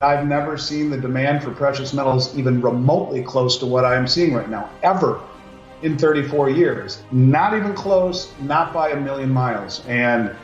I've never seen the demand for precious metals even remotely close to what I'm seeing right now, ever in 34 years. Not even close, not by a million miles. And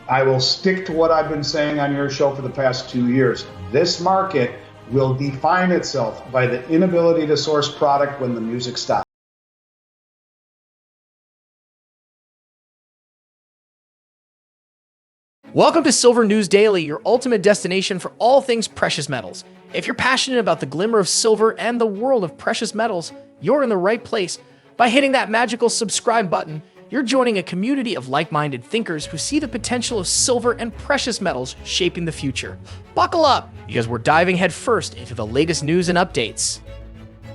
I will stick to what I've been saying on your show for the past 2 years. This market will define itself by the inability to source product when the music stops. Welcome to Silver News Daily, your ultimate destination for all things precious metals. If you're passionate about the glimmer of silver and the world of precious metals, you're in the right place. By hitting that magical subscribe button, you're joining a community of like-minded thinkers who see the potential of silver and precious metals shaping the future. Buckle up, because we're diving headfirst into the latest news and updates.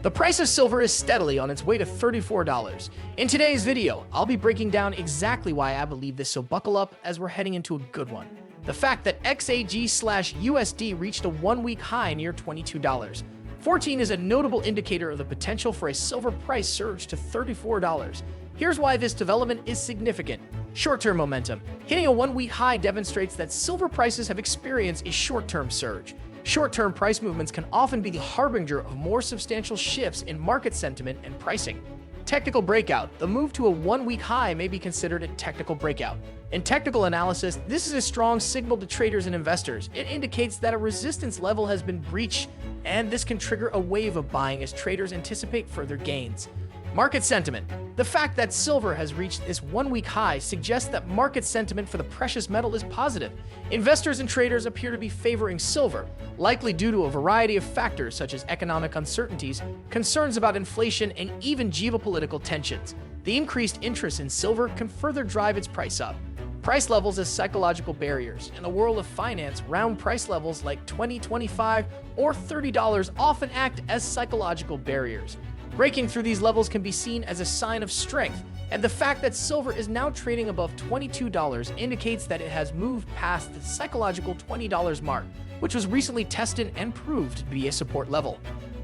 The price of silver is steadily on its way to $34. In today's video, I'll be breaking down exactly why I believe this, so buckle up as we're heading into a good one. The fact that XAG/USD reached a one-week high near $22. 14 is a notable indicator of the potential for a silver price surge to $34. Here's why this development is significant. Short-term momentum. Hitting a one-week high demonstrates that silver prices have experienced a short-term surge. Short-term price movements can often be the harbinger of more substantial shifts in market sentiment and pricing. Technical breakout. The move to a one-week high may be considered a technical breakout. In technical analysis, this is a strong signal to traders and investors. It indicates that a resistance level has been breached, and this can trigger a wave of buying as traders anticipate further gains. Market sentiment. The fact that silver has reached this one-week high suggests that market sentiment for the precious metal is positive. Investors and traders appear to be favoring silver, likely due to a variety of factors such as economic uncertainties, concerns about inflation, and even geopolitical tensions. The increased interest in silver can further drive its price up. Price levels as psychological barriers. In a world of finance, round price levels like $20, $25, or $30 often act as psychological barriers. Breaking through these levels can be seen as a sign of strength, and the fact that silver is now trading above $22 indicates that it has moved past the psychological $20 mark, which was recently tested and proved to be a support level.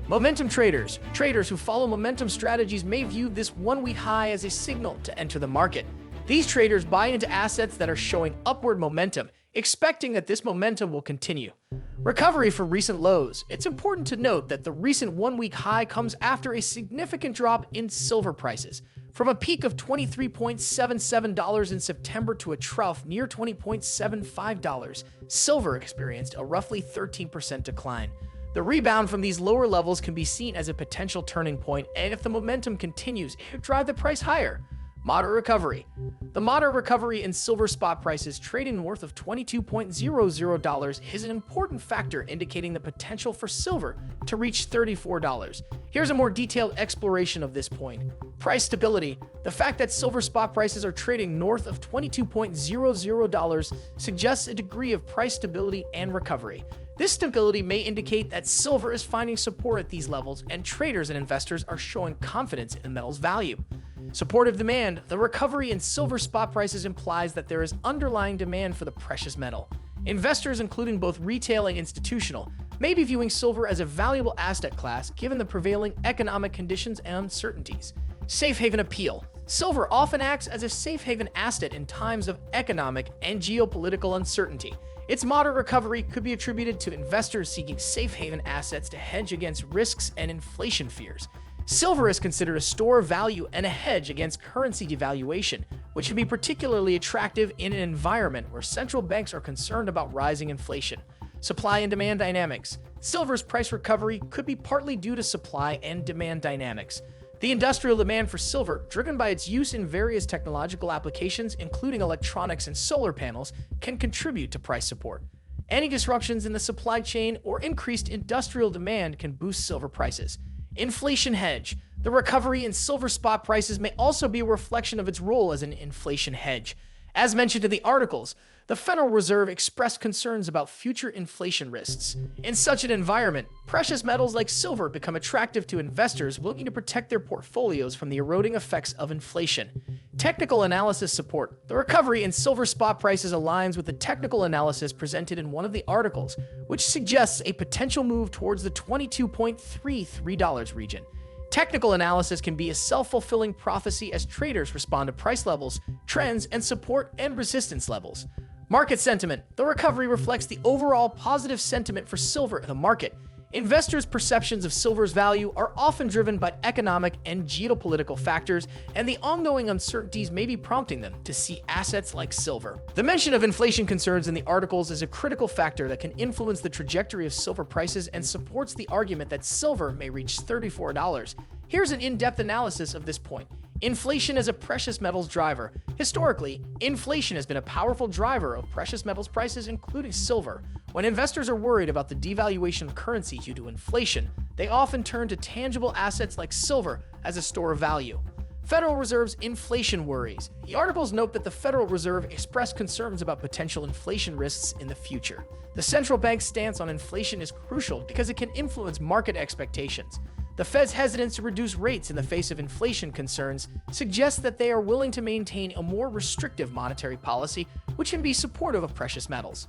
Momentum traders. Traders who follow momentum strategies may view this one-week high as a signal to enter the market. These traders buy into assets that are showing upward momentum, expecting that this momentum will continue. Recovery from recent lows. It's important to note that the recent one-week high comes after a significant drop in silver prices. From a peak of $23.77 in September to a trough near $20.75, silver experienced a roughly 13% decline. The rebound from these lower levels can be seen as a potential turning point, and if the momentum continues, it will drive the price higher. Moderate recovery. The moderate recovery in silver spot prices trading north of $22.00 is an important factor indicating the potential for silver to reach $34. Here's a more detailed exploration of this point. Price stability. The fact that silver spot prices are trading north of $22.00 suggests a degree of price stability and recovery. This stability may indicate that silver is finding support at these levels, and traders and investors are showing confidence in the metal's value. Supportive demand. The recovery in silver spot prices implies that there is underlying demand for the precious metal. Investors, including both retail and institutional, may be viewing silver as a valuable asset class given the prevailing economic conditions and uncertainties. Safe haven appeal. Silver often acts as a safe haven asset in times of economic and geopolitical uncertainty. Its moderate recovery could be attributed to investors seeking safe haven assets to hedge against risks and inflation fears. Silver is considered a store of value and a hedge against currency devaluation, which can be particularly attractive in an environment where central banks are concerned about rising inflation. Supply and demand dynamics. Silver's price recovery could be partly due to supply and demand dynamics. The industrial demand for silver, driven by its use in various technological applications, including electronics and solar panels, can contribute to price support. Any disruptions in the supply chain or increased industrial demand can boost silver prices. Inflation hedge. The recovery in silver spot prices may also be a reflection of its role as an inflation hedge. As mentioned in the articles, the Federal Reserve expressed concerns about future inflation risks. In such an environment, precious metals like silver become attractive to investors looking to protect their portfolios from the eroding effects of inflation. Technical analysis support. The recovery in silver spot prices aligns with the technical analysis presented in one of the articles, which suggests a potential move towards the $22.33 region. Technical analysis can be a self-fulfilling prophecy as traders respond to price levels, trends, and support and resistance levels. Market sentiment. The recovery reflects the overall positive sentiment for silver in the market. Investors' perceptions of silver's value are often driven by economic and geopolitical factors, and the ongoing uncertainties may be prompting them to see assets like silver. The mention of inflation concerns in the articles is a critical factor that can influence the trajectory of silver prices and supports the argument that silver may reach $34. Here's an in-depth analysis of this point. Inflation as a precious metals driver. Historically, inflation has been a powerful driver of precious metals prices, including silver. When investors are worried about the devaluation of currency due to inflation, they often turn to tangible assets like silver as a store of value. Federal Reserve's inflation worries. The articles note that the Federal Reserve expressed concerns about potential inflation risks in the future. The central bank's stance on inflation is crucial because it can influence market expectations. The Fed's hesitance to reduce rates in the face of inflation concerns suggests that they are willing to maintain a more restrictive monetary policy, which can be supportive of precious metals.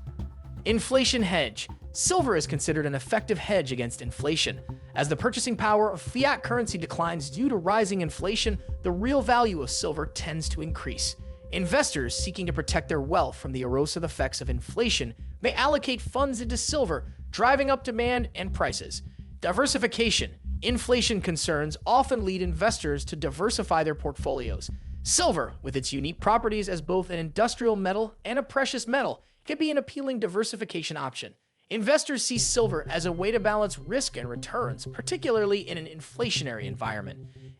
Inflation hedge. Silver is considered an effective hedge against inflation. As the purchasing power of fiat currency declines due to rising inflation, the real value of silver tends to increase. Investors seeking to protect their wealth from the erosive effects of inflation may allocate funds into silver, driving up demand and prices. Diversification. Inflation concerns often lead investors to diversify their portfolios. Silver, with its unique properties as both an industrial metal and a precious metal, can be an appealing diversification option. Investors see silver as a way to balance risk and returns, particularly in an inflationary environment.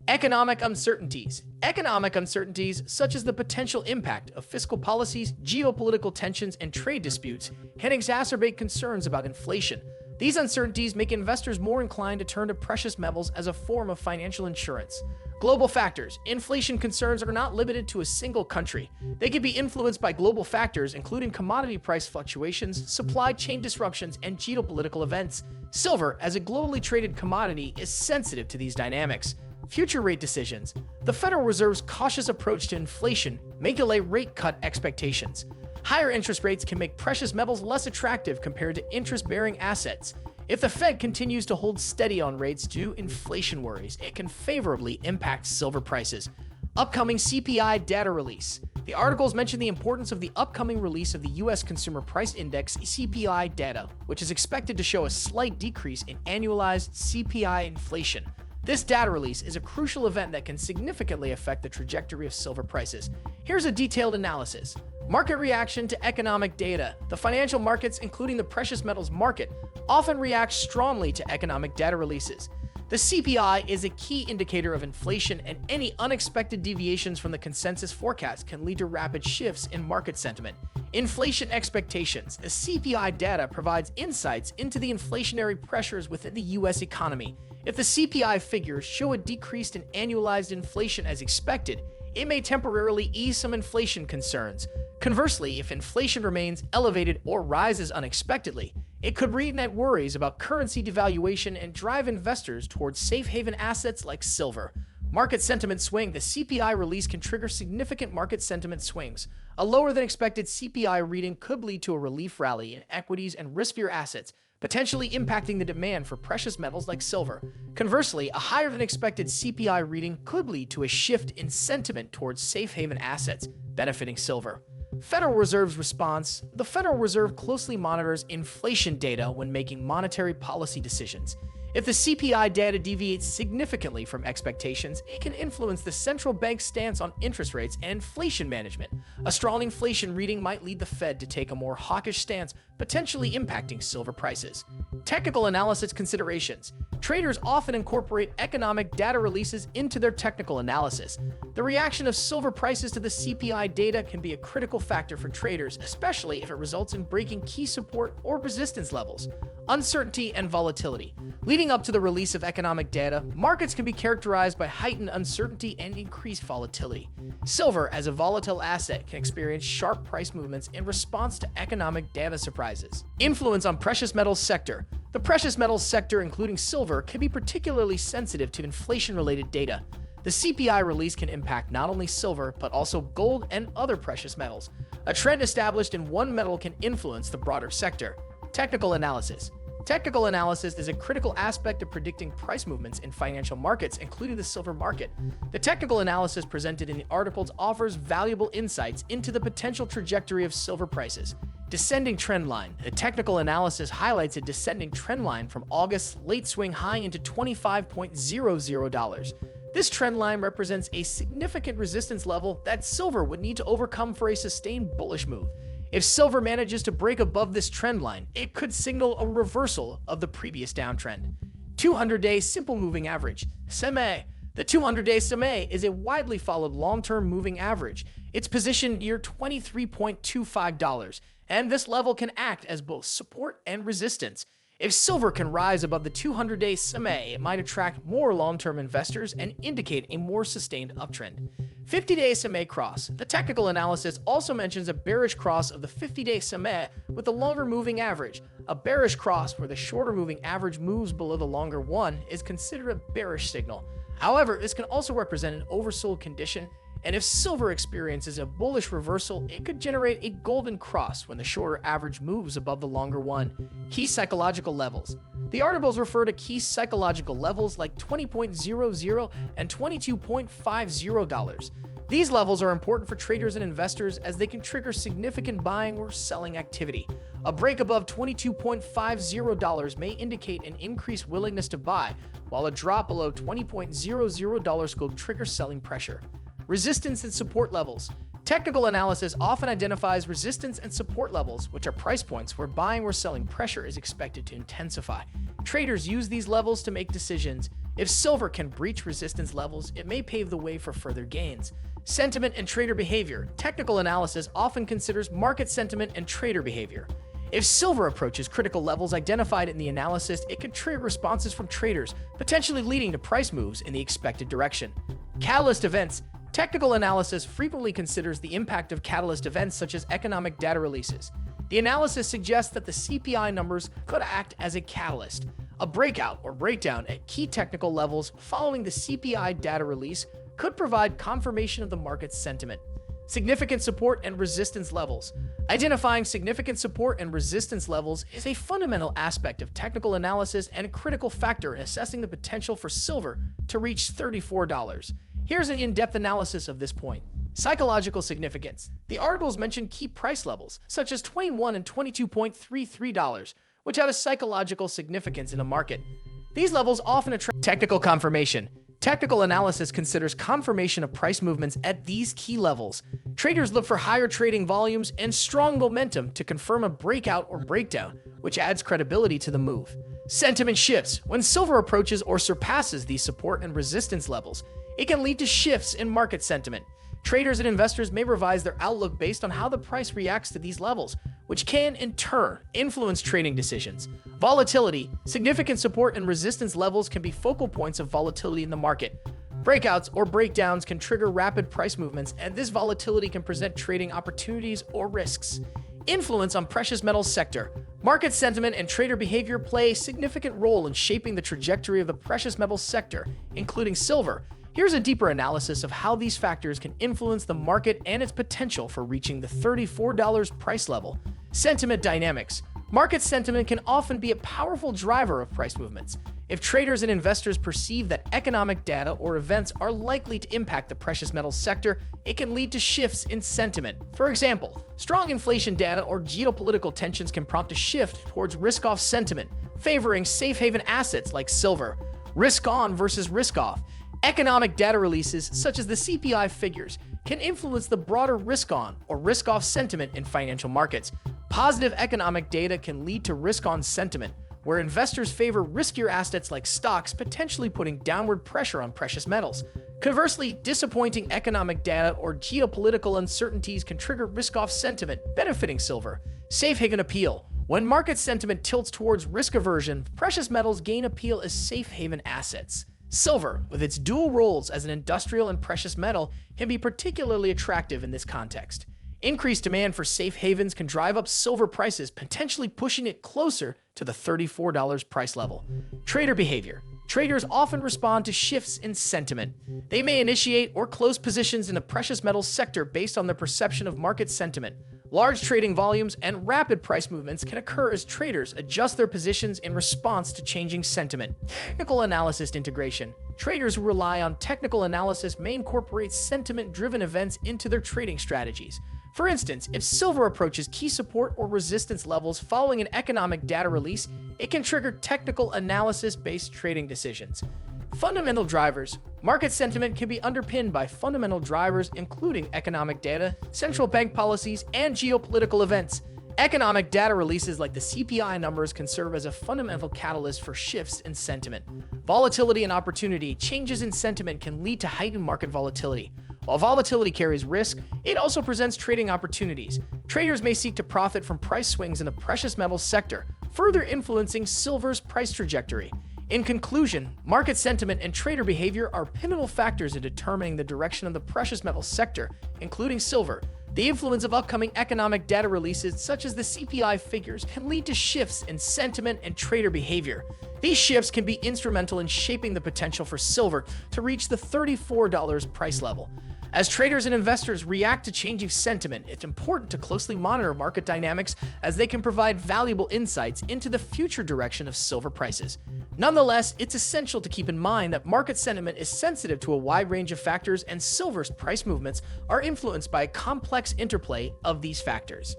Economic uncertainties. Economic uncertainties, such as the potential impact of fiscal policies, geopolitical tensions, and trade disputes, can exacerbate concerns about inflation. These uncertainties make investors more inclined to turn to precious metals as a form of financial insurance. Global factors. Inflation concerns are not limited to a single country. They can be influenced by global factors, including commodity price fluctuations, supply chain disruptions, and geopolitical events. Silver, as a globally traded commodity, is sensitive to these dynamics. Future rate decisions. The Federal Reserve's cautious approach to inflation may delay rate cut expectations. Higher interest rates can make precious metals less attractive compared to interest-bearing assets. If the Fed continues to hold steady on rates due to inflation worries, it can favorably impact silver prices. Upcoming CPI data release. The articles mention the importance of the upcoming release of the U.S. Consumer Price Index CPI data, which is expected to show a slight decrease in annualized CPI inflation. This data release is a crucial event that can significantly affect the trajectory of silver prices. Here's a detailed analysis. Market reaction to economic data. The financial markets, including the precious metals market, often react strongly to economic data releases. The CPI is a key indicator of inflation, and any unexpected deviations from the consensus forecast can lead to rapid shifts in market sentiment. Inflation expectations. The CPI data provides insights into the inflationary pressures within the U.S. economy. If the CPI figures show a decrease in annualized inflation as expected, it may temporarily ease some inflation concerns. Conversely, if inflation remains elevated or rises unexpectedly, it could reignite worries about currency devaluation and drive investors towards safe haven assets like silver. Market sentiment swing. The CPI release can trigger significant market sentiment swings. A lower than expected CPI reading could lead to a relief rally in equities and riskier assets, potentially impacting the demand for precious metals like silver. Conversely, a higher than expected CPI reading could lead to a shift in sentiment towards safe haven assets, benefiting silver. Federal Reserve's response. The Federal Reserve closely monitors inflation data when making monetary policy decisions. If the CPI data deviates significantly from expectations, it can influence the central bank's stance on interest rates and inflation management. A strong inflation reading might lead the Fed to take a more hawkish stance, potentially impacting silver prices. Technical analysis considerations. Traders often incorporate economic data releases into their technical analysis. The reaction of silver prices to the CPI data can be a critical factor for traders, especially if it results in breaking key support or resistance levels. Uncertainty and volatility. Leading up to the release of economic data, markets can be characterized by heightened uncertainty and increased volatility. Silver, as a volatile asset, can experience sharp price movements in response to economic data surprises. Influence on precious metals sector. The precious metals sector, including silver, can be particularly sensitive to inflation-related data. The CPI release can impact not only silver, but also gold and other precious metals. A trend established in one metal can influence the broader sector. Technical analysis. Technical analysis is a critical aspect of predicting price movements in financial markets, including the silver market. The technical analysis presented in the articles offers valuable insights into the potential trajectory of silver prices. Descending trend line. The technical analysis highlights a descending trend line from August's late swing high into $25.00. This trend line represents a significant resistance level that silver would need to overcome for a sustained bullish move. If silver manages to break above this trend line, it could signal a reversal of the previous downtrend. 200-day simple moving average, SMA. The 200-day SMA is a widely followed long-term moving average. It's positioned near $23.25, and this level can act as both support and resistance. If silver can rise above the 200-day SMA, it might attract more long-term investors and indicate a more sustained uptrend. 50-day SMA cross. The technical analysis also mentions a bearish cross of the 50-day SMA with a longer moving average. A bearish cross where the shorter moving average moves below the longer one is considered a bearish signal. However, this can also represent an oversold condition, and if silver experiences a bullish reversal, it could generate a golden cross when the shorter average moves above the longer one. Key psychological levels. The articles refer to key psychological levels like $20.00 and $22.50. These levels are important for traders and investors as they can trigger significant buying or selling activity. A break above $22.50 may indicate an increased willingness to buy, while a drop below $20.00 could trigger selling pressure. Resistance and support levels. Technical analysis often identifies resistance and support levels, which are price points where buying or selling pressure is expected to intensify. Traders use these levels to make decisions. If silver can breach resistance levels, it may pave the way for further gains. Sentiment and trader behavior. Technical analysis often considers market sentiment and trader behavior. If silver approaches critical levels identified in the analysis, it could trigger responses from traders, potentially leading to price moves in the expected direction. Catalyst events. Technical analysis frequently considers the impact of catalyst events such as economic data releases. The analysis suggests that the CPI numbers could act as a catalyst. A breakout or breakdown at key technical levels following the CPI data release could provide confirmation of the market's sentiment. Significant support and resistance levels. Identifying significant support and resistance levels is a fundamental aspect of technical analysis and a critical factor in assessing the potential for silver to reach $34. Here's an in-depth analysis of this point. Psychological significance. The articles mention key price levels, such as $21 and $22.33, which have a psychological significance in the market. These levels often attract technical confirmation. Technical analysis considers confirmation of price movements at these key levels. Traders look for higher trading volumes and strong momentum to confirm a breakout or breakdown, which adds credibility to the move. Sentiment shifts. When silver approaches or surpasses these support and resistance levels, it can lead to shifts in market sentiment. Traders and investors may revise their outlook based on how the price reacts to these levels, which can, in turn, influence trading decisions. Volatility. Significant support and resistance levels can be focal points of volatility in the market. Breakouts or breakdowns can trigger rapid price movements, and this volatility can present trading opportunities or risks. Influence on precious metals sector. Market sentiment and trader behavior play a significant role in shaping the trajectory of the precious metals sector, including silver. Here's a deeper analysis of how these factors can influence the market and its potential for reaching the $34 price level. Sentiment dynamics. Market sentiment can often be a powerful driver of price movements. If traders and investors perceive that economic data or events are likely to impact the precious metals sector, it can lead to shifts in sentiment. For example, strong inflation data or geopolitical tensions can prompt a shift towards risk-off sentiment, favoring safe haven assets like silver. Risk-on versus risk-off. Economic data releases, such as the CPI figures, can influence the broader risk-on or risk-off sentiment in financial markets. Positive economic data can lead to risk-on sentiment, where investors favor riskier assets like stocks, potentially putting downward pressure on precious metals. Conversely, disappointing economic data or geopolitical uncertainties can trigger risk-off sentiment, benefiting silver. Safe haven appeal. When market sentiment tilts towards risk aversion, precious metals gain appeal as safe haven assets. Silver, with its dual roles as an industrial and precious metal, can be particularly attractive in this context. Increased demand for safe havens can drive up silver prices, potentially pushing it closer to the $34 price level. Trader behavior. Traders often respond to shifts in sentiment. They may initiate or close positions in the precious metals sector based on their perception of market sentiment. Large trading volumes and rapid price movements can occur as traders adjust their positions in response to changing sentiment. Technical analysis integration. Traders who rely on technical analysis may incorporate sentiment-driven events into their trading strategies. For instance, if silver approaches key support or resistance levels following an economic data release, it can trigger technical analysis-based trading decisions. Fundamental drivers. Market sentiment can be underpinned by fundamental drivers including economic data, central bank policies, and geopolitical events. Economic data releases like the CPI numbers can serve as a fundamental catalyst for shifts in sentiment. Volatility and opportunity. Changes in sentiment can lead to heightened market volatility. While volatility carries risk, it also presents trading opportunities. Traders may seek to profit from price swings in the precious metals sector, further influencing silver's price trajectory. In conclusion, market sentiment and trader behavior are pivotal factors in determining the direction of the precious metals sector, including silver. The influence of upcoming economic data releases, such as the CPI figures, can lead to shifts in sentiment and trader behavior. These shifts can be instrumental in shaping the potential for silver to reach the $34 price level. As traders and investors react to changing sentiment, it's important to closely monitor market dynamics as they can provide valuable insights into the future direction of silver prices. Nonetheless, it's essential to keep in mind that market sentiment is sensitive to a wide range of factors, and silver's price movements are influenced by a complex interplay of these factors.